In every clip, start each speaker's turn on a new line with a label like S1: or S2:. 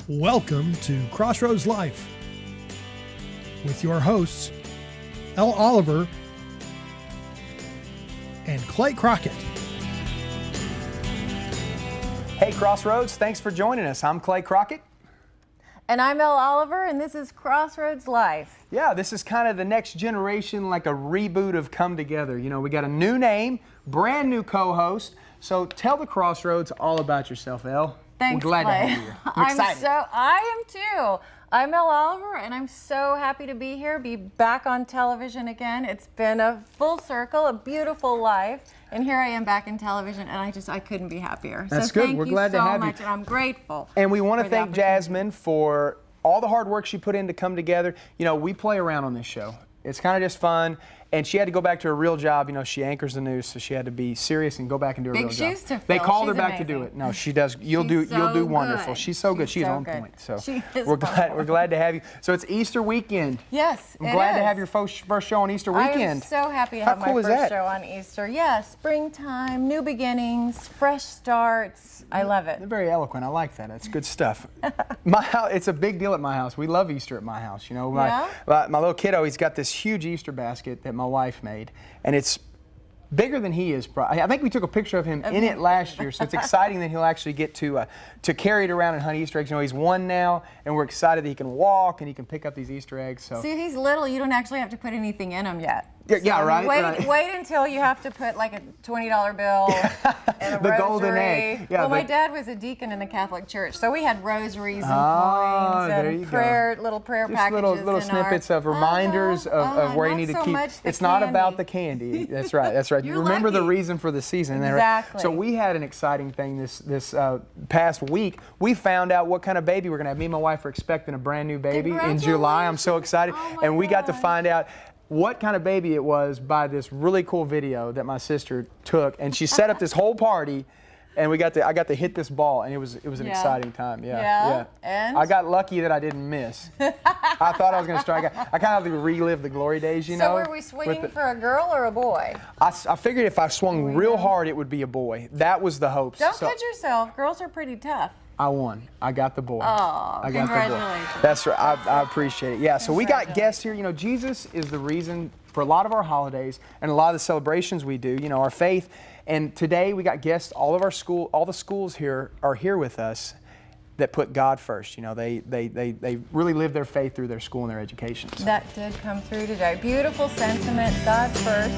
S1: Welcome to Crossroads Life with your hosts, Elle Oliver and Clay Crockett.
S2: Hey Crossroads, thanks for joining us. I'm Clay Crockett.
S3: And I'm Elle Oliver, and this is Crossroads Life.
S2: Yeah, this is kind of the next generation, like a reboot of Come Together. You know, we got a new name, brand new co-host. So tell the Crossroads all about yourself, Elle.
S3: Thanks,
S2: We're glad
S3: Clay.
S2: to have you. I'm excited.
S3: I am too. I'm Elle Oliver, and I'm so happy to be here, be back on television again. It's been a full circle, a beautiful life, and here I am back in television, and I couldn't be happier.
S2: That's
S3: so
S2: good.
S3: Thank
S2: We're
S3: you
S2: glad
S3: so
S2: to have
S3: much,
S2: you.
S3: and I'm grateful.
S2: And we want to
S3: for the
S2: thank
S3: opportunity.
S2: Jasmine for all the hard work she put in to come together. You know, we play around on this show. It's kind of just fun. And she had to go back to her real job. You know, she anchors the news, so she had to be serious and go back and do her real job.
S3: Big shoes to fill.
S2: They called her
S3: She's
S2: back to do
S3: amazing.
S2: it. No, she does. You'll
S3: She's
S2: do
S3: so
S2: wonderful.
S3: good.
S2: She's so good. She's
S3: so
S2: on
S3: good.
S2: point. So
S3: She is
S2: we're glad to have you. So it's Easter weekend.
S3: Yes,
S2: I'm glad to have your first show on Easter weekend.
S3: I am so happy to
S2: How
S3: have
S2: cool
S3: my
S2: is
S3: first
S2: that?
S3: show on Easter. Yeah, springtime, new beginnings, fresh starts. I love it.
S2: They're very eloquent. I like that. That's good stuff. My house, it's a big deal at my house. We love Easter at my house. You know, my little kiddo, he's got this huge Easter basket that my wife made, and it's bigger than he is. I think we took a picture of him in it last year, so it's exciting that he'll actually get to carry it around and hunt Easter eggs. You know, he's 1 now, and we're excited that he can walk and he can pick up these Easter eggs. So
S3: See, he's little. You don't actually have to put anything in him yet.
S2: Yeah, right.
S3: Wait until you have to put like a $20 bill and a
S2: The
S3: rosary.
S2: golden egg. Yeah,
S3: well, my dad was a deacon in the Catholic Church, so we had rosaries and coins
S2: there you
S3: and
S2: go.
S3: little prayer
S2: Just
S3: packages.
S2: little
S3: in
S2: snippets
S3: our,
S2: of reminders of where you
S3: not
S2: need to
S3: so
S2: keep.
S3: much the
S2: It's not about
S3: candy.
S2: the candy. That's right. That's right.
S3: You're
S2: You remember the
S3: lucky.
S2: reason for the season.
S3: Exactly.
S2: So we had an exciting thing this past week. We found out what kind of baby we're gonna have. Me and my wife are expecting a brand new baby in July. I'm so excited,
S3: Oh my
S2: and we got to
S3: gosh.
S2: find out what kind of baby it was by this really cool video that my sister took, and she set up this whole party, and I got to hit this ball, and it was an exciting time. Yeah.
S3: And?
S2: I got lucky that I didn't miss. I thought I was going to strike. I kind of relive the glory days, you know.
S3: So were we swinging for a girl or a boy?
S2: I figured if I swung real hard, it would be a boy. That was the hopes.
S3: Don't kid yourself. Girls are pretty tough.
S2: I won. I got the boy.
S3: Oh,
S2: I got the boy.
S3: congratulations.
S2: That's right. I appreciate it. Yeah, so we got guests here. You know, Jesus is the reason for a lot of our holidays and a lot of the celebrations we do, you know, our faith. And today we got guests. All the schools here are here with us that put God first. You know, they really live their faith through their school and their education. So.
S3: That did come through today. Beautiful sentiment, God first.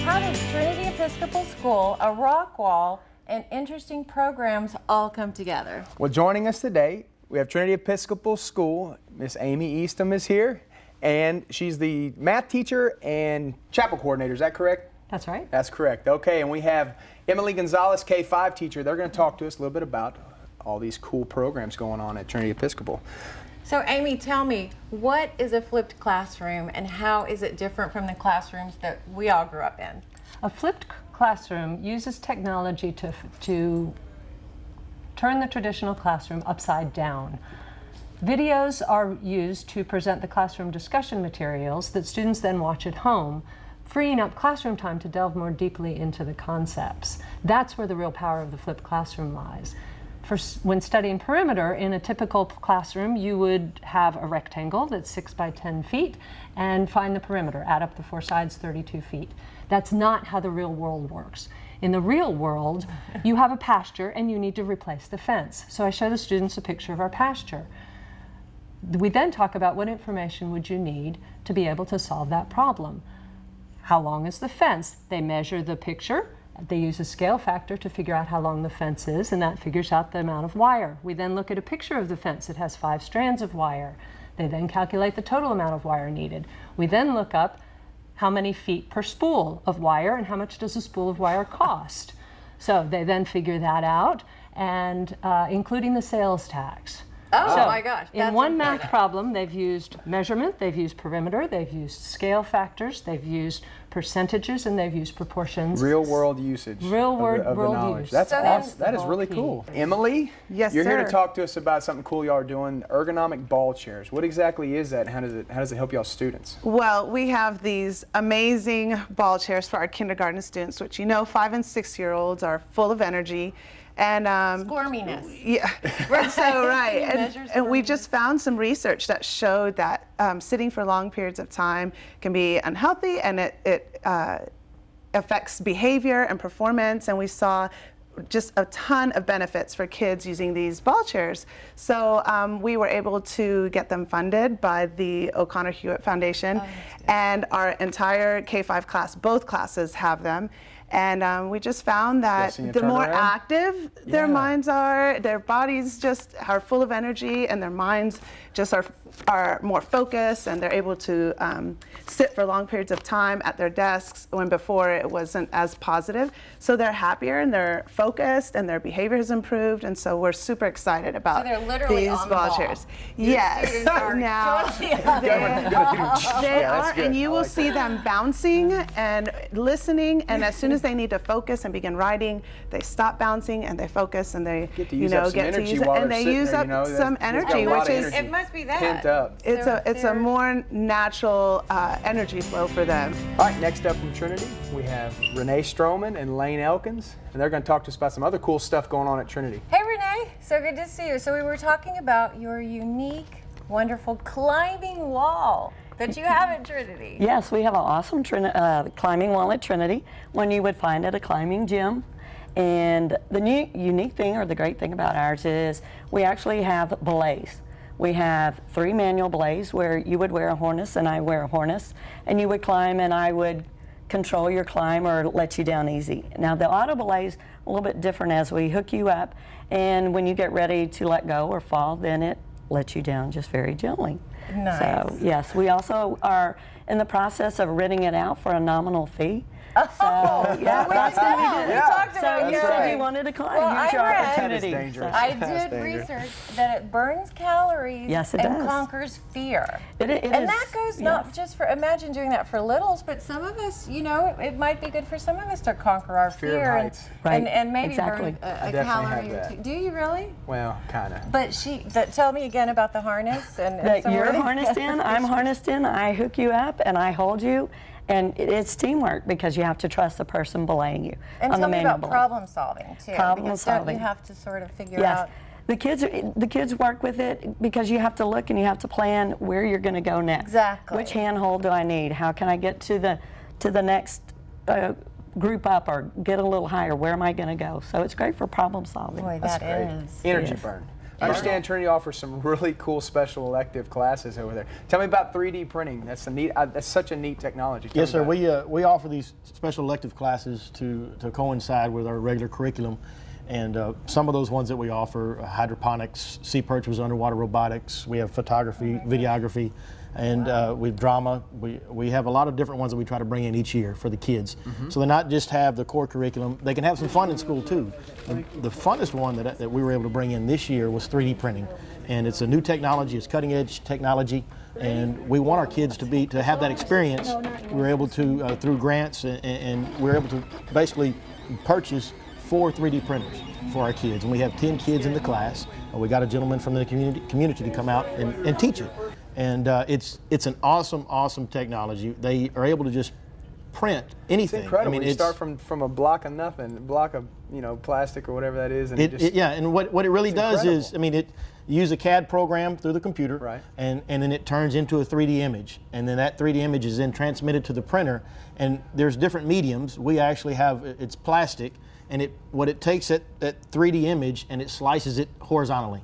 S3: How does Trinity Episcopal School, a rock wall, and interesting programs all come together?
S2: Well, joining us today, we have Trinity Episcopal School. Miss Amy Eastham is here, and she's the math teacher and chapel coordinator. Is that correct?
S4: That's right.
S2: That's correct. Okay, and we have Emily Gonzalez, K-5 teacher. They're going to talk to us a little bit about all these cool programs going on at Trinity Episcopal.
S3: So Amy, tell me, what is a flipped classroom and how is it different from the classrooms that we all grew up in?
S4: A flipped classroom uses technology to turn the traditional classroom upside down. Videos are used to present the classroom discussion materials that students then watch at home, freeing up classroom time to delve more deeply into the concepts. That's where the real power of the flipped classroom lies. When studying perimeter, in a typical classroom, you would have a rectangle that's 6 by 10 feet and find the perimeter, add up the 4 sides, 32 feet. That's not how the real world works. In the real world, you have a pasture and you need to replace the fence. So I show the students a picture of our pasture. We then talk about what information would you need to be able to solve that problem. How long is the fence? They measure the picture. They use a scale factor to figure out how long the fence is, and that figures out the amount of wire. We then look at a picture of the fence. It has 5 strands of wire. They then calculate the total amount of wire needed. We then look up how many feet per spool of wire and how much does a spool of wire cost. So they then figure that out, and including the sales tax.
S3: Oh
S4: So,
S3: my gosh.
S4: in
S3: that's
S4: one
S3: important.
S4: math problem, they've used measurement, they've used perimeter, they've used scale factors, they've used percentages, and they've used proportions.
S2: Real world usage.
S4: Real
S2: of the
S4: world
S2: knowledge.
S4: use.
S2: That's
S3: So
S2: awesome.
S3: then-
S2: That is really cool. Emily,
S5: Yes,
S2: you're here to
S5: sir.
S2: talk to us about something cool y'all are doing, ergonomic ball chairs. What exactly is that, and how does it help y'all students?
S5: Well, we have these amazing ball chairs for our kindergarten students, which 5 and 6-year-olds are full of energy. And
S3: Squirminess.
S5: yeah, so right.
S3: Measures
S5: And we
S3: squirminess.
S5: just found some research that showed that sitting for long periods of time can be unhealthy, and it affects behavior and performance. And we saw just a ton of benefits for kids using these ball chairs. So we were able to get them funded by the O'Connor Hewitt Foundation, and our entire K-5 class, both classes have them. And we just found that
S2: seen a
S5: the more
S2: turnaround?
S5: active their
S2: Yeah.
S5: minds are, their bodies just are full of energy, and their minds just are more focused, and they're able to sit for long periods of time at their desks when before it wasn't as positive. So they're happier, and they're focused, and their behavior has improved, and so we're super excited about
S3: they're literally
S5: these
S3: on the
S5: ball
S3: ball.
S5: chairs.
S3: Your
S5: Yes,
S3: students are
S5: now
S3: totally on
S5: they
S2: Yeah, that's
S5: are,
S2: good.
S5: and you
S2: I
S5: will
S2: like
S5: see them bouncing and listening, and as soon as they need to focus and begin writing, they stop bouncing and they focus, and they
S2: Get to use up some energy while
S5: and
S2: they're
S5: they
S2: sitting
S5: use
S2: there,
S5: up some
S2: It's got a
S5: energy,
S2: lot
S5: which
S2: of
S5: is
S2: energy
S3: It must be that.
S2: pent up.
S5: it's a
S3: They're-
S5: more natural energy flow for them.
S2: All right, next up from Trinity, we have Renee Stroman and Lane Elkins, and they're going to talk to us about some other cool stuff going on at Trinity.
S3: Hey Renee, so good to see you. So we were talking about your unique, wonderful climbing wall that you have at Trinity.
S6: Yes, we have an awesome climbing wall at Trinity, one you would find at a climbing gym. And the unique thing, or the great thing about ours, is we actually have belays. We have 3 manual belays where you would wear a harness and I wear a harness, and you would climb and I would control your climb or let you down easy. Now the auto belay is a little bit different, as we hook you up, and when you get ready to let go or fall, then it lets you down just very gently.
S3: Nice.
S6: So yes, we also are in the process of renting it out for a nominal fee. So yeah,
S3: we
S6: that's
S3: did
S6: what we
S3: that.
S6: did.
S3: We talked
S6: So
S3: about
S6: you
S3: your-
S6: said you wanted to climb.
S3: Well,
S6: Here's your
S3: I read-
S6: opportunity.
S2: That is dangerous.
S6: So-
S3: I
S2: That's
S3: did
S2: dangerous.
S3: research that it burns calories
S6: Yes, it
S3: and
S6: does.
S3: conquers fear.
S6: It
S3: and
S6: is,
S3: that goes not
S6: yes.
S3: just for, imagine doing that for littles, but some of us, it might be good for some of us to conquer our
S2: Fear of
S3: fear
S2: heights.
S6: Right,
S3: and maybe
S6: exactly.
S3: burn
S2: I
S3: a
S2: definitely
S3: calorie
S2: have
S3: or
S2: that.
S3: two. Do you really?
S2: Well, kind of.
S3: But tell me again about the harness and
S6: That
S3: some
S6: you're
S3: more-
S6: harnessed in, I'm harnessed in, I hook you up and I hold you, and it's teamwork because you have to trust the person belaying you
S3: And
S6: on
S3: tell
S6: the
S3: me
S6: manual
S3: about
S6: belay.
S3: problem solving too.
S6: Problem
S3: because don't
S6: solving.
S3: you have to sort of figure
S6: Yes.
S3: out.
S6: The kids work with it because you have to look and you have to plan where you're going to go next.
S3: Exactly.
S6: Which handhold do I need? How can I get to the next group up or get a little higher? Where am I going to go? So it's great for problem solving.
S3: Boy,
S2: That's
S3: that
S2: great.
S3: is.
S2: Energy
S6: Yes.
S2: burn. I understand Trinity offers some really cool special elective classes over there. Tell me about 3D printing. That's that's such a neat technology. Tell
S7: Yes,
S2: me
S7: sir.
S2: about it.
S7: We offer these special elective classes to coincide with our regular curriculum, and some of those ones that we offer: hydroponics, sea perch was underwater robotics. We have photography, videography, and with drama. We have a lot of different ones that we try to bring in each year for the kids. So they not just have the core curriculum; they can have some fun in school too. The funnest one that we were able to bring in this year was 3D printing, and it's a new technology. It's cutting edge technology. And we want our kids to have that experience. We were able to, through grants, and we were able to basically purchase 4 3D printers for our kids. And we have 10 kids in the class. We got a gentleman from the community to come out and teach it. And it's an awesome technology. They are able to just print anything.
S2: It's incredible.
S7: I mean,
S2: You start from a block of nothing, a block of plastic or whatever that is, and
S7: yeah, and what it really does
S2: incredible.
S7: is, I mean, you use a CAD program through the computer,
S2: Right.
S7: and then it turns into a 3D image, and then that 3D image is then transmitted to the printer, and there's different mediums. We actually have, it's plastic, and it takes that 3D image and it slices it horizontally,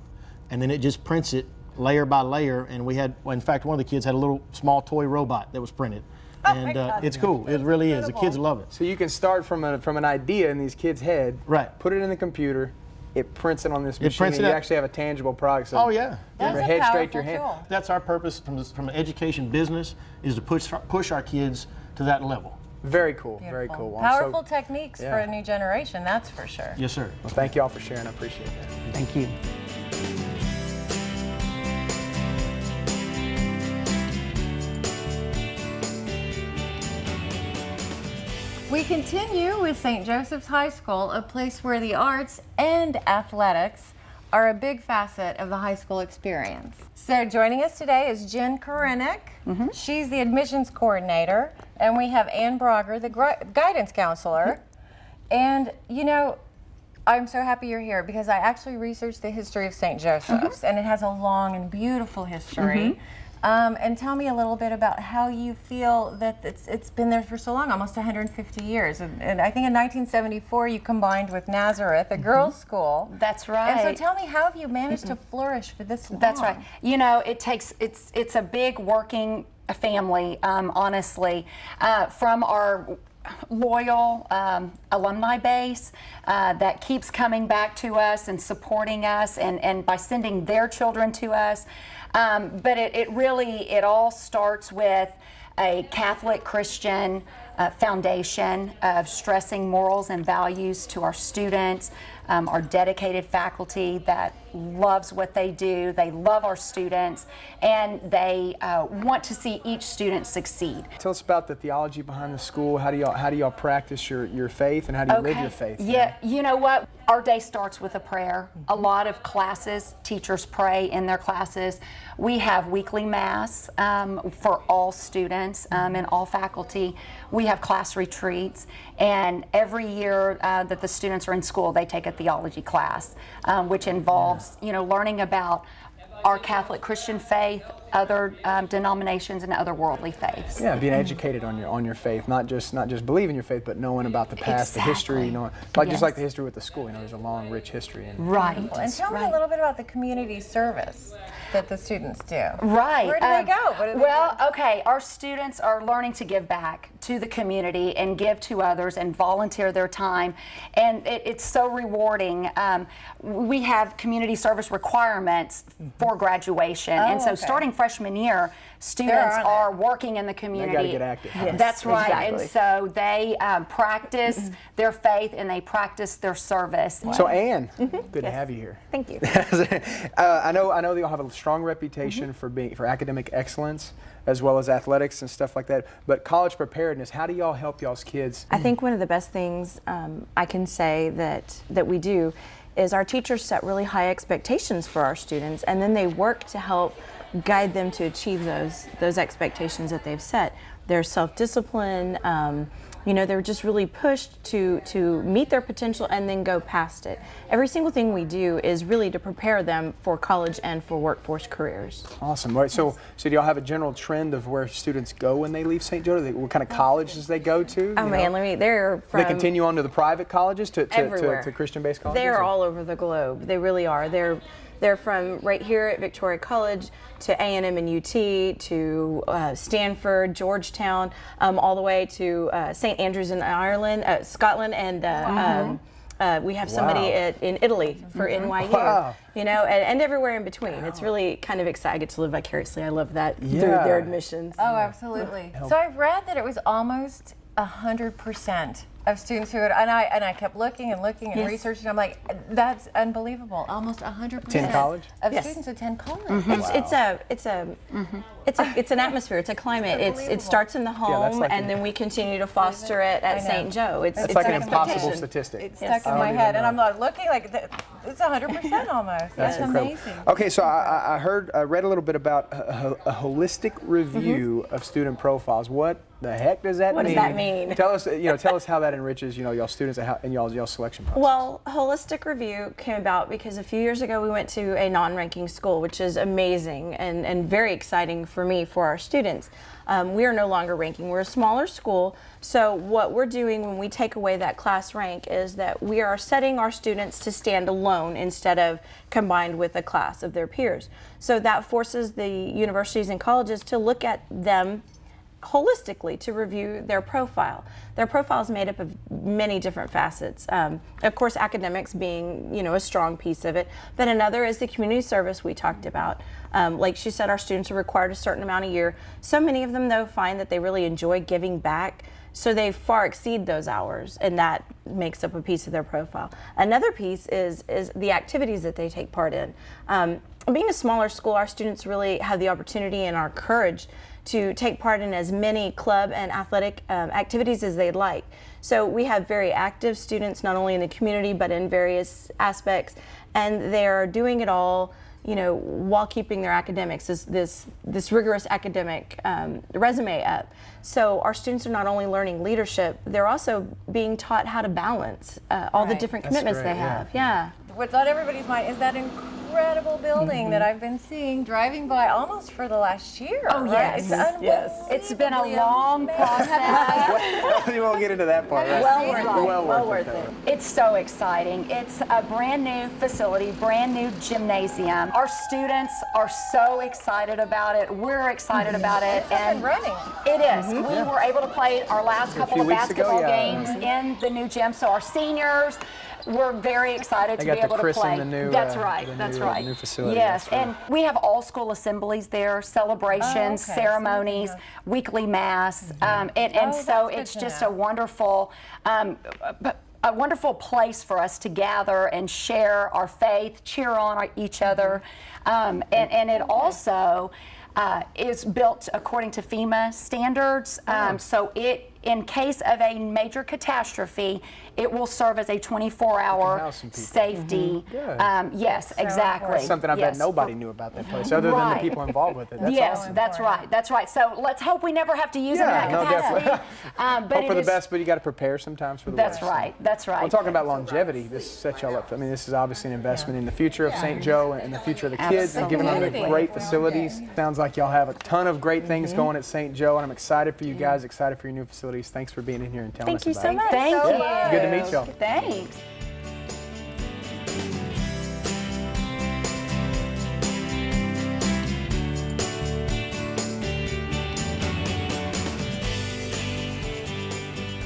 S7: and then it just prints it layer by layer, and in fact, one of the kids had a little small toy robot that was printed. And
S3: God.
S7: it's cool. It really is. The kids love it.
S2: So you can start from an idea in these kids' head,
S7: Right.
S2: Put it in the computer, it prints it on this machine,
S7: prints
S2: and
S7: it
S2: you
S7: out.
S2: actually have a tangible product. So
S7: Oh yeah.
S3: That's
S2: from your
S3: a
S2: head straight to your
S3: powerful
S2: hand.
S3: tool.
S7: That's our purpose from an education business, is to push our kids to that level.
S2: Very cool. Very
S3: Beautiful.
S2: cool. Well, I'm so-
S3: Powerful techniques for
S2: yeah.
S3: a new generation, that's for sure.
S7: Yes, sir.
S2: Well, thank you all for sharing. I appreciate that.
S6: Thank you.
S3: We continue with St. Joseph's High School, a place where the arts and athletics are a big facet of the high school experience. So joining us today is Jen Korenick. She's the admissions coordinator, and we have Ann Brogger, the guidance counselor. And you know, I'm so happy you're here because I actually researched the history of St. Joseph's, and it has a long and beautiful history. And tell me a little bit about how you feel that it's been there for so long, almost 150 years. And I think in 1974 you combined with Nazareth, a girls' school.
S8: That's right.
S3: And so tell me, how have you managed to flourish for this long?
S8: That's right. You know, it's a big working family, honestly, from our loyal alumni base that keeps coming back to us and supporting us, and by sending their children to us. But it all starts with a Catholic Christian foundation of stressing morals and values to our students, our dedicated faculty that loves what they do. They love our students, and they want to see each student succeed.
S2: Tell us about the theology behind the school. How do y'all practice your faith, and how do you live your faith?
S8: Yeah, you know what? Our day starts with a prayer. A lot of classes, teachers pray in their classes. We have weekly mass for all students and all faculty. We have class retreats, and every year that the students are in school, they take a theology class, which involves, you know, learning about our Catholic Christian faith, other denominations, and other worldly faiths.
S2: Yeah, being educated on your faith, not just believing your faith, but knowing about the past, the history, knowing, just like the history with the school. You know, there's a long, rich history.
S8: Right.
S3: And tell me a little bit about the community service that the students do.
S8: Right.
S3: Where do they go? What do they do?
S8: Okay, our students are learning to give back to the community and give to others and volunteer their time, and it's so rewarding. We have community service requirements for graduation, and so starting freshman year, students are working in the community.
S2: They got to get active.
S8: Yes, that's right. Exactly. And so they practice their faith, and they practice their service.
S2: So Ann, good to have you here.
S9: Thank you.
S2: I know that y'all have a strong reputation for academic excellence, as well as athletics and stuff like that. But college preparedness, how do y'all help y'all's kids?
S9: I think one of the best things I can say that we do is our teachers set really high expectations for our students, and then they work to help guide them to achieve those expectations that they've set. Their self-discipline, you know, they're just really pushed to meet their potential and then go past it. Every single thing we do is really to prepare them for college and for workforce careers.
S2: Awesome. Right. So do y'all have a general trend of where students go when they leave St. Joe? What kind of colleges they go to?
S9: Oh man, they're from
S2: they continue on to the private colleges, to Christian-based colleges?
S9: They're all over the globe. They really are. They're from right here at Victoria College to A&M and UT, to Stanford, Georgetown, all the way to St. Andrews in Ireland, Scotland, and we have somebody in Italy for NYU.
S2: Wow.
S9: You know, and everywhere in between. It's really kind of exciting. I get to live vicariously. I love that through their admissions.
S3: Oh, absolutely. So I've read that it was almost 100% of students who would, and I kept looking and researching. I'm like, that's unbelievable. Almost 100%
S2: attend college?
S3: Of students attend college.
S9: It's an atmosphere. It's a climate. It starts in the home, and then we continue to foster it at St. Joe. It's
S2: like
S9: an
S2: an impossible statistic.
S3: It's stuck in my head, and I'm not looking like it's 100% almost. That's amazing.
S2: Okay, so I read a little bit about a holistic review of student profiles. What the heck does that mean?
S9: What does that mean?
S2: Tell us how that enriches y'all students and y'all selection process.
S9: Well, holistic review came about because a few years ago we went to a non-ranking school, which is amazing and very exciting for me, for our students. We are no longer ranking. We're a smaller school, so what we're doing when we take away that class rank is that we are setting our students to stand alone instead of combined with a class of their peers. So that forces the universities and colleges to look at them holistically, to review their profile. Their profile is made up of many different facets. Of course, academics being, you know, a strong piece of it, but another is the community service we talked about. Like she said, our students are required a certain amount a year. So many of them, though, find that they really enjoy giving back, so they far exceed those hours, and that makes up a piece of their profile. Another piece is the activities that they take part in. being a smaller school, our students really have the opportunity and our courage to take part in as many club and athletic activities as they'd like. So we have very active students, not only in the community, but in various aspects, and they're doing it all, you know, while keeping their academics, this rigorous academic resume up. So our students are not only learning leadership, they're also being taught how to balance all the different commitments they have. Yeah.
S3: What's on everybody's mind is that incredible building that I've been seeing driving by almost for the last year.
S8: Oh,
S3: right?
S8: yes. It's been a long process.
S2: You won't get into that part, right?
S8: Well worth it. It's so exciting. It's a brand new facility, brand new gymnasium. Our students are so excited about it. We're excited about it.
S3: And running.
S8: It is. We were able to play our last couple of basketball games in the new gym. So our seniors, we're very excited to be able to play.
S2: The new,
S8: that's right.
S2: New facility.
S8: Yes, and we have all school assemblies there, celebrations, ceremonies, weekly mass, and so it's just a wonderful. A wonderful place for us to gather and share our faith, cheer on each other, and it also is built according to FEMA standards. So in case of a major catastrophe, it will serve as a 24-hour safety. Yes, exactly.
S2: That's something I bet nobody knew about that place, other than the people involved with it. That's awesome.
S8: That's right. That's right. So let's hope we never have to use them in that capacity.
S2: Hope for the best, but you got to prepare sometimes for the worst.
S8: That's right. That's right.
S2: We're talking about longevity. This sets y'all up. I mean, this is obviously an investment in the future of St. Joe and the future of the kids, and giving them the great facilities. Sounds like y'all have a ton of great things going at St. Joe, and I'm excited for you guys, excited for your new facilities. Thanks for being in here and telling us about it.
S8: Thank you so much. Thank you.
S2: Good to meet y'all.
S8: Thanks.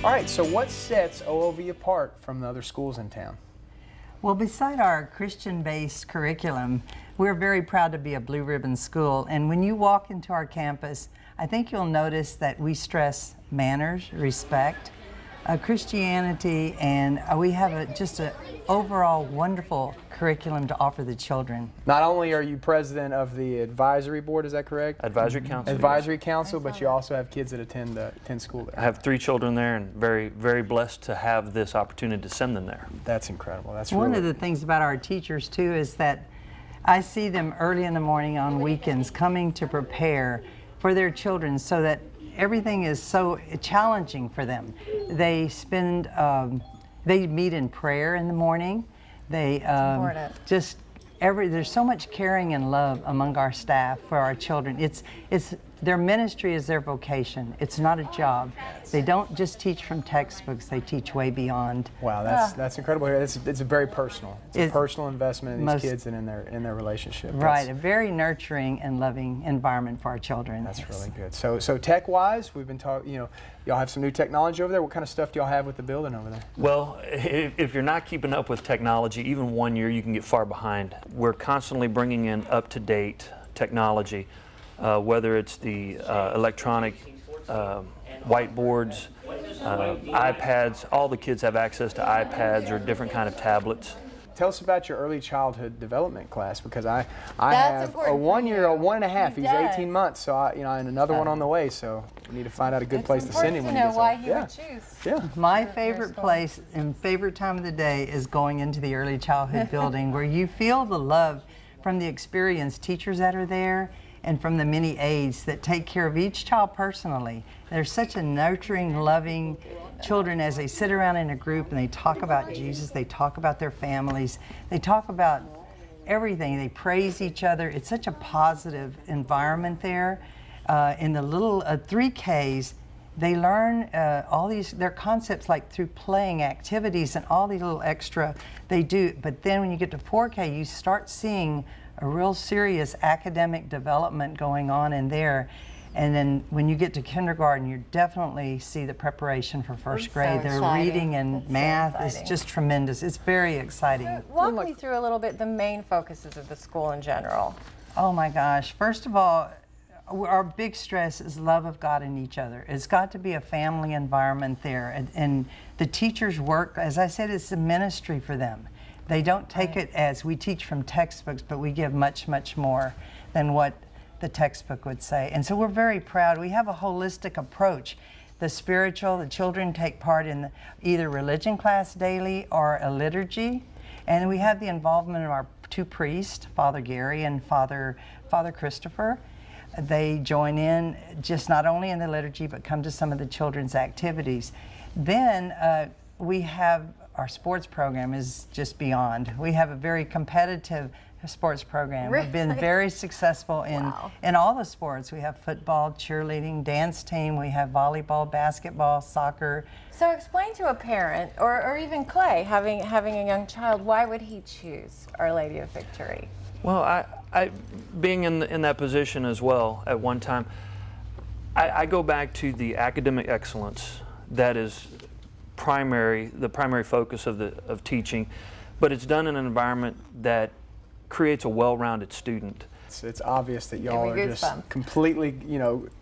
S2: All right, so what sets OOV apart from the other schools in town?
S10: Well, beside our Christian-based curriculum, we're very proud to be a Blue Ribbon school. And when you walk into our campus, I think you'll notice that we stress manners, respect, Christianity, and we have just an overall wonderful curriculum to offer the children.
S2: Not only are you president of the advisory board, is that correct?
S11: Advisory council.
S2: Advisory council, but you also have kids that attend school there.
S11: I have 3 children there, and very, very blessed to have this opportunity to send them there.
S2: That's incredible. That's
S10: one of the things about our teachers too is that I see them early in the morning on weekends coming to prepare for their children, so that everything is so challenging for them. They spend, they meet in prayer in the morning. They there's so much caring and love among our staff for our children. It's their ministry is their vocation. It's not a job. They don't just teach from textbooks. They teach way beyond.
S2: Wow, that's incredible. It's very personal. It's a personal investment in these kids and in their relationship.
S10: Right, a very nurturing and loving environment for our children.
S2: That's really good. So tech-wise, we've been talking. Y'all have some new technology over there. What kind of stuff do y'all have with the building over there?
S11: Well, if you're not keeping up with technology, even 1 year, you can get far behind. We're constantly bringing in up-to-date technology, whether it's the electronic whiteboards, iPads. All the kids have access to iPads or different kind of tablets.
S2: Tell us about your early childhood development class, because I have a 1-year-old, 1.5. He's 18 months, so and another one on the way. So we need to find out a good place to send him when he gets
S3: why he would choose.
S2: Yeah.
S10: My favorite place and favorite time of the day is going into the early childhood building, where you feel the love from the experienced teachers that are there and from the many aides that take care of each child personally. They're such a nurturing, loving children as they sit around in a group and they talk about Jesus, they talk about their families, they talk about everything, they praise each other. It's such a positive environment there. In the little 3Ks, they learn all their concepts like through playing activities and all these little extra they do. But then when you get to 4K, you start seeing a real serious academic development going on in there. And then when you get to kindergarten, you definitely see the preparation for first grade. Their reading and math is just tremendous. It's very exciting.
S3: So walk me through a little bit the main focuses of the school in general.
S10: Oh my gosh. First of all, our big stress is love of God and each other. It's got to be a family environment there. And the teachers work, as I said, it's a ministry for them. They don't take it as we teach from textbooks, but we give much, much more than what the textbook would say. And so we're very proud. We have a holistic approach. The spiritual, the children take part in either religion class daily or a liturgy. And we have the involvement of our 2 priests, Father Gary and Father Christopher. They join in just not only in the liturgy, but come to some of the children's activities. Then we have our sports program is just beyond. We have a very competitive sports program.
S3: Really?
S10: We've been very successful in all the sports. We have football, cheerleading, dance team, we have volleyball, basketball, soccer.
S3: So explain to a parent, or even Clay, having a young child, why would he choose Our Lady of Victory?
S11: Well, I being in that position as well at one time, I go back to the academic excellence that is the primary focus of teaching, but it's done in an environment that creates a well-rounded student.
S2: It's obvious that y'all are just completely,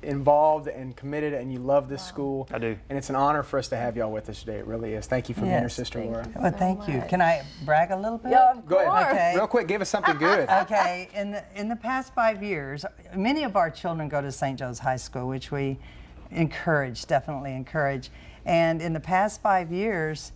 S2: involved and committed, and you love this school.
S11: I do.
S2: And it's an honor for us to have y'all with us today. It really is. Thank you for being your sister, Laura.
S10: Well, thank you. Can I brag a little bit?
S3: Yeah, of
S2: Go ahead.
S3: course.
S10: Okay.
S2: Real quick, give us something good.
S10: Okay, in the past 5 years, many of our children go to St. Joe's High School, which we definitely encourage. And in the past 5 years,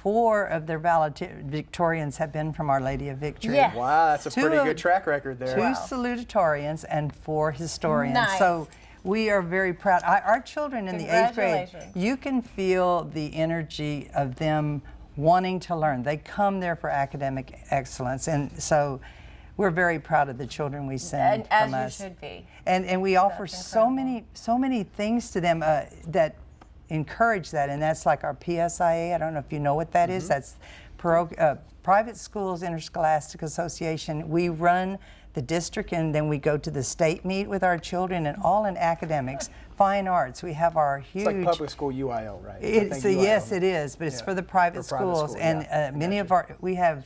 S10: 4 of their valedictorians have been from Our Lady of Victory.
S3: Yes.
S2: Wow, that's a pretty good track record there.
S10: 2 salutatorians and 4 historians.
S3: Nice.
S10: So we are very proud. Our children in the 8th grade, you can feel the energy of them wanting to learn. They come there for academic excellence, and so we're very proud of the children we send from us.
S3: As you should be.
S10: And we offer so many things to them that encourage that, and that's like our PSIA. I don't know if you know what that is. That's Private Schools Interscholastic Association. We run the district, and then we go to the state meet with our children, and all in academics, fine arts. We have our huge.
S2: It's like public school UIL, right?
S10: Yes, it is, but it's for the private schools, and many of we have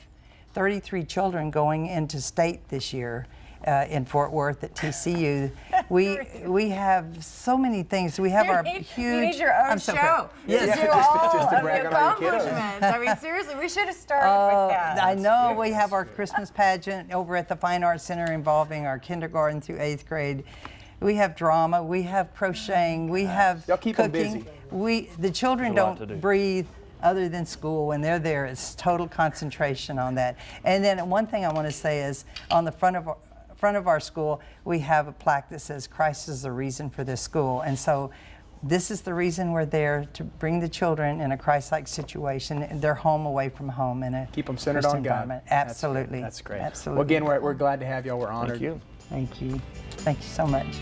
S10: 33 children going into state this year. In Fort Worth at TCU. We have so many things. We have our huge.
S3: You need your own show.
S10: Yes.
S3: To do all of your accomplishments. I mean, seriously, we should have started with that.
S10: I know. We have our Christmas pageant over at the Fine Arts Center involving our kindergarten through 8th grade. We have drama. We have crocheting. We have
S2: y'all keep
S10: cooking.
S2: them busy.
S10: The children don't breathe other than school. When they're there, it's total concentration on that. And then one thing I want to say is on the front of our school, we have a plaque that says Christ is the reason for this school. And so this is the reason we're there, to bring the children in a Christ-like situation, their home away from home, in a
S2: keep them centered on God.
S10: Absolutely.
S2: That's great.
S10: Absolutely.
S2: Well, again, we're glad to have y'all. We're honored.
S11: Thank you.
S10: Thank you. Thank you so much.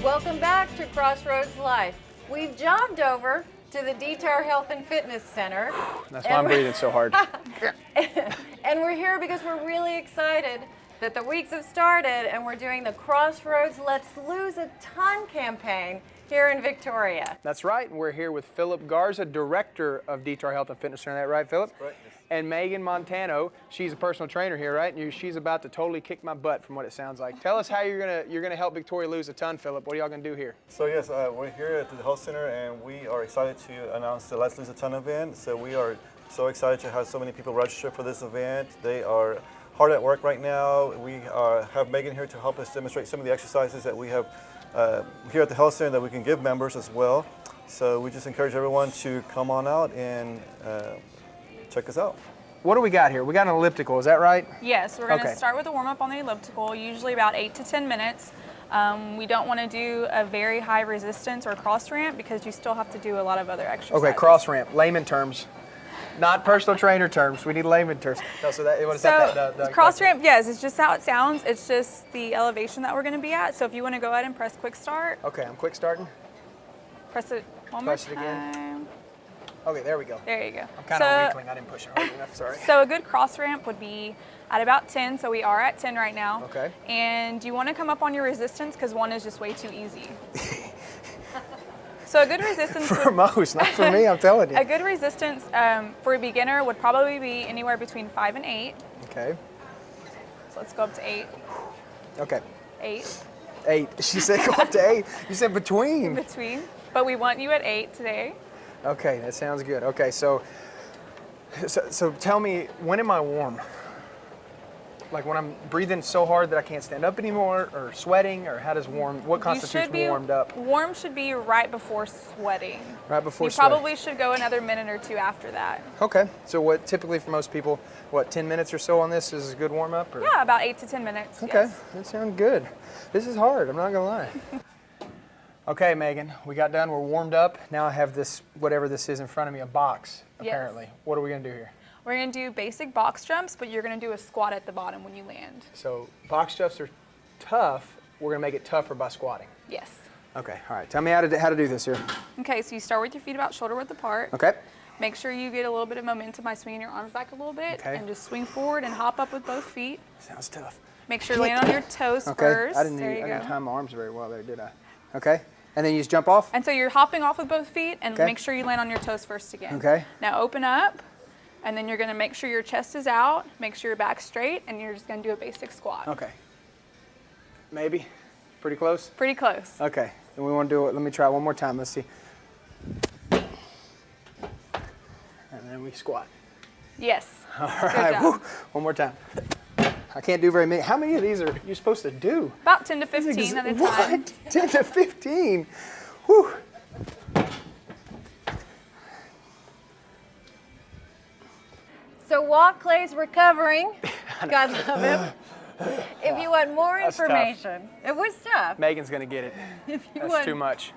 S3: Welcome back to Crossroads Life. We've jogged over to the Detour Health and Fitness Center.
S2: That's why I'm breathing so hard.
S3: And we're here because we're really excited that the weeks have started and we're doing the Crossroads Let's Lose a Ton campaign here in Victoria.
S2: That's right, and we're here with Philip Garza, Director of Detour Health and Fitness Center. Is that right, Philip?
S12: That's right.
S2: And Megan Montano, she's a personal trainer here, right? And she's about to totally kick my butt from what it sounds like. Tell us how you're gonna help Victoria lose a ton, Philip. What are y'all gonna do here?
S12: So yes, we're here at the health center, and we are excited to announce the Let's Lose a Ton event. So we are so excited to have so many people register for this event. They are hard at work right now. We have Megan here to help us demonstrate some of the exercises that we have here at the health center that we can give members as well. So we just encourage everyone to come on out and check us out.
S2: What do we got here? We got an elliptical, is that right?
S13: Yes, we're going to start with a warm-up on the elliptical, usually about 8 to 10 minutes. We don't want to do a very high resistance or cross ramp because you still have to do a lot of other exercises.
S2: Okay, cross ramp, layman terms. Not personal trainer terms. We need layman terms. No,
S13: so cross ramp, yes, it's just how it sounds. It's just the elevation that we're going to be at. So if you want to go ahead and press quick start.
S2: Okay, I'm quick starting.
S13: Press it one more time.
S2: Again. Okay, there we go.
S13: There you go.
S2: I'm kind of a weakling. I didn't push it hard enough. Sorry.
S13: So a good cross ramp would be at about 10. So we are at 10 right now.
S2: Okay.
S13: And you want to come up on your resistance because 1 is just way too easy. So a good resistance
S2: for most, not for me, I'm telling you.
S13: A good resistance for a beginner would probably be anywhere between 5 and 8.
S2: Okay.
S13: So let's go up to 8.
S2: Okay.
S13: 8.
S2: 8. She said go up to 8. You said between.
S13: In between. But we want you at 8 today.
S2: Okay, that sounds good. Okay, so tell me, when am I warm? Like when I'm breathing so hard that I can't stand up anymore, or sweating, or how does what constitutes warmed up?
S13: Warm should be right before sweating.
S2: Right before
S13: you
S2: sweating.
S13: You probably should go another minute or 2 after that.
S2: Okay, so what typically for most people, 10 minutes or so on this is a good warm up? Or?
S13: Yeah, about 8 to 10 minutes.
S2: Okay,
S13: yes.
S2: That sounds good. This is hard, I'm not gonna lie. Okay, Megan, we got done, we're warmed up. Now I have this, whatever this is in front of me, a box, apparently. Yes. What are we gonna do here?
S13: We're going to do basic box jumps, but you're going to do a squat at the bottom when you land.
S2: So box jumps are tough. We're going to make it tougher by squatting.
S13: Yes.
S2: Okay, all right. Tell me how to do this here.
S13: Okay, so you start with your feet about shoulder width apart.
S2: Okay.
S13: Make sure you get a little bit of momentum by swinging your arms back a little bit. Okay. And just swing forward and hop up with both feet.
S2: Sounds tough.
S13: Make sure you land on your toes first.
S2: I didn't time my arms very well there, did I? Okay. And then you just jump off?
S13: And so you're hopping off with both feet, and make sure you land on your toes first again.
S2: Okay.
S13: Now open up. And then you're going to make sure your chest is out, make sure your back's straight, and you're just going to do a basic squat.
S2: Okay. Maybe? Pretty close?
S13: Pretty close.
S2: Okay. And we want to do it. Let me try one more time. Let's see. And then we squat.
S13: Yes.
S2: All right. Woo. One more time. I can't do very many. How many of these are you supposed to do?
S13: About 10 to 15 at a time.
S2: What? 10 to 15? Whew.
S3: So while Clay's recovering, God love him, if you want more information, it was tough.
S2: Megan's going to get it.
S3: If you
S2: That's
S3: want
S2: too much.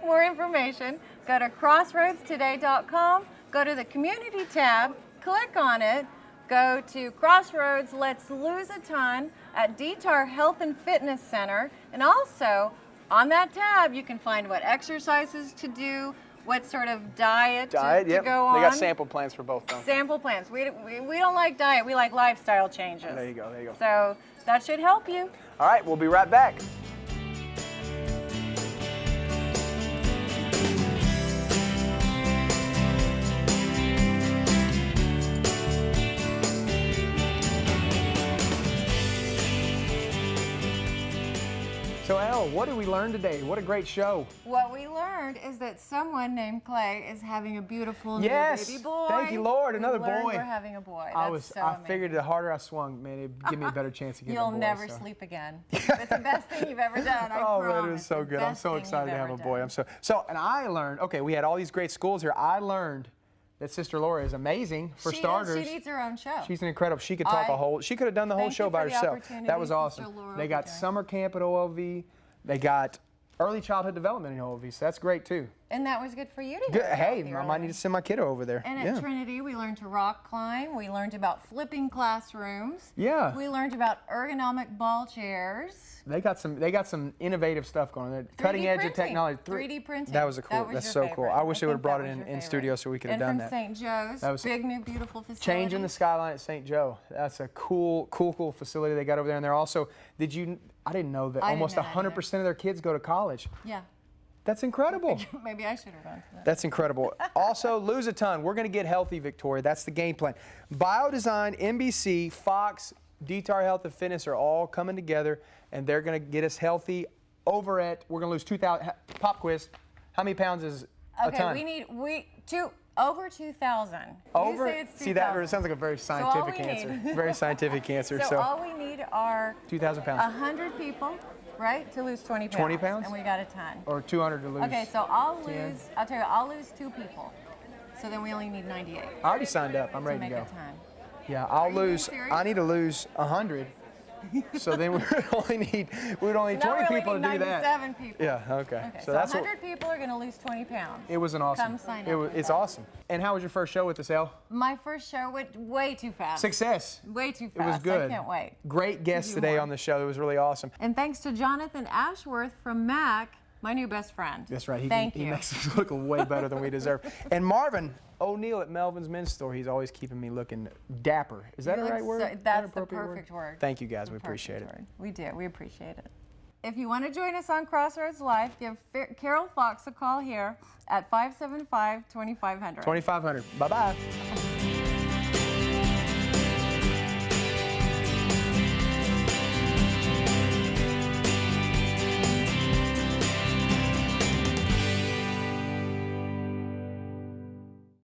S3: more information, go to crossroadstoday.com, go to the community tab, click on it, go to Crossroads Let's Lose a Ton at DTAR Health and Fitness Center, and also on that tab you can find what exercises to do, what sort of diet to go on.
S2: They got sample plans for both, don't they?
S3: Sample plans. We don't like diet, we like lifestyle changes.
S2: There you go, there you go.
S3: So that should help you.
S2: All right, we'll be right back. So Elle, what did we learn today? What a great show.
S3: What we learned is that someone named Clay is having a beautiful new baby boy.
S2: Thank you, Lord, another boy.
S3: We're having a boy.
S2: I figured the harder I swung, man, it'd give me a better chance of getting a boy.
S3: You'll never sleep again. It's the best thing you've ever done, I promise.
S2: Man, it was so good. I'm so excited to have a boy. And I learned, okay, we had all these great schools here. I learned that Sister Laura is amazing for starters.
S3: She needs her own show.
S2: She's an incredible. She could talk she could have done the whole show by herself. That was awesome. They got summer camp at OLV. They got early childhood development in OLV, so that's great too.
S3: And that was good for you to
S2: hear. Hey, I might need to send my kiddo over there.
S3: And at Trinity, we learned to rock climb. We learned about flipping classrooms.
S2: Yeah.
S3: We learned about ergonomic ball chairs.
S2: They got some innovative stuff going on. Cutting edge of technology.
S3: 3D printing.
S2: That was cool. That's so cool. I wish they would have brought it in studio so we could have done that.
S3: And from St. Joe's, that was big new beautiful facility.
S2: Changing the skyline at St. Joe. That's a cool facility they got over there. And they're also, I didn't know that almost 100% of their kids go to college.
S3: Yeah.
S2: That's incredible.
S3: Maybe I should have gone to that.
S2: That's incredible. Also, lose a ton. We're going to get healthy, Victoria. That's the game plan. Biodesign, NBC, Fox, DTAR Health and Fitness are all coming together, and they're going to get us healthy over at, we're going to lose 2,000. Pop quiz. How many pounds is a ton?
S3: Okay, over 2,000.
S2: Over?
S3: You say it's 2,000.
S2: See, that sounds like a very scientific answer. Very scientific answer.
S3: So all we need are
S2: 2,000 pounds.
S3: 100 people, right, to lose 20 pounds.
S2: 20 pounds?
S3: And we got a ton.
S2: Or 200 to lose.
S3: Okay, so I'll tell you, I'll lose 2 people. So then we only need 98.
S2: I already signed up. I'm ready to go.
S3: Make a ton.
S2: Yeah, I need to lose 100. So then we would only need 20 people to do that.
S3: 97 people.
S2: Yeah, okay.
S3: So that's 100 people are going to lose 20 pounds.
S2: It was an awesome.
S3: Come sign up.
S2: It's awesome. And how was your first show with us, Elle?
S3: My first show went way too fast.
S2: Success.
S3: Way too fast.
S2: It was good.
S3: I can't wait.
S2: Great guests today on the show. It was really awesome.
S3: And thanks to Jonathan Ashworth from MAC, my new best friend.
S2: That's right.
S3: He
S2: makes us look way better than we deserve. And Marvin O'Neill at Melvin's Men's Store, he's always keeping me looking dapper. Is that the right word?
S3: That's the perfect word.
S2: Thank you guys. We appreciate it.
S3: We do. We appreciate it. If you want to join us on Crossroads Live, give Carol Fox a call here at 575-2500.
S2: 2500. Bye-bye.